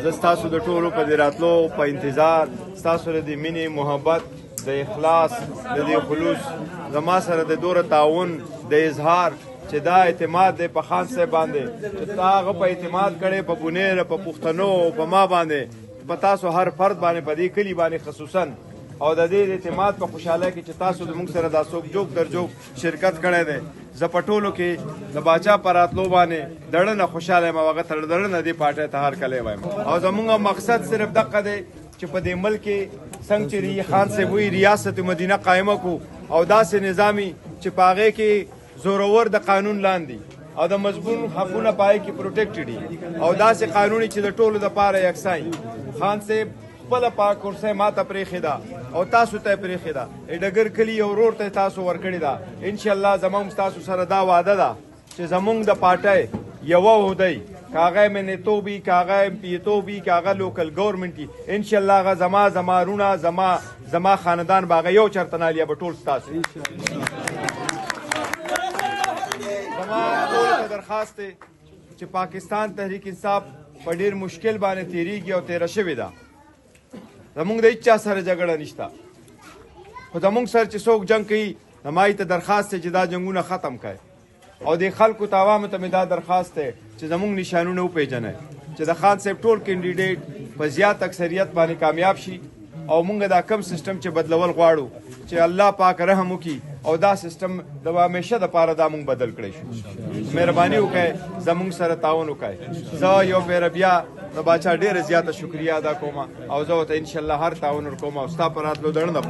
زه ستاسو د ټولو په دې راتلو په انتظار، ستاسو د مینې، محبت، د اخلاص، د دې خلوص زما سره د دوره تعاون د اظهار چې دا اعتماد دی په خان صاحب باندې چې تا هغه په اعتماد کړی په بونیر، په پښتنو، په ما باندې، په تاسو هر فرد باندې، په دې کلي باندې خصوصا، او د دې اعتماد په خوشحالۍ کې چې تاسو د موږ سره دا څوک جوک در جوک شرکت کړی دی. زه په ټولو کې د باچا په راتلو باندې دړنه خوشحاله یم او هغه تر دړنه دې پارټۍ ته هر کلی وایم. او زموږ مقصد صرف دغه دی چې په دې ملک کې څنګه چې خان صاحب وایي ریاست مدینه قایمه کړو او داسې نظامي چې په هغې کې زورور د قانون لاندې او د مضمون حقونه پای کې پروټیکټډ دي او داسې قانون چې د ټولو دپاره یکسان وي. خان صاحب خپله پاک کرسۍ ماته پرېښې ده او تاسو ته یې پرېښې ده، ډګر کلي یو ورور ته تاسو ورکړې ده. انشاءالله زموږ ستاسو سره دا وعده ده چې زموږ د پارټۍ یوه عهدی که هغه منیتوب وي، که هغه امپیتوب وي، که هغه لوکل ګورمنټ وي، انشاءالله هغه زما رونه زما خاندان به هغه یو چرته نه به ټول ستاسو. زما ټولو ته درخواست دی چې پاکستان تحریک انصاف په ډېر مشکل باندې تېرېږي او تېره شوې ده. زمونږ د هېچ چا سره جګړه نشته، خو زمونږ سره چې څوک جنګ کوي زما ته درخواست دی چې دا جنګونه ختم کړئ او د خلکو ته عوامو ته مې دا درخواست دی چې زمونږ نشانونه وپېژنئ چې د خان صاحب ټول کینډیډیټ په زیات اکثریت باندې کامیاب شي او موږ دا کم سیستم چې بدلول غواړو چې الله پاک رحم وکړي او دا سیستم د همیشه دپاره دا موږ بدل کړی شو. مهرباني وکړئ زموږ سره تعاون وکړئ. زه یو پیره بیا د باچا ډېره زیاته شکریه ادا کوم او زه ورته انشاءالله هر تعاون ورکوم او ستا په راتلو دړنده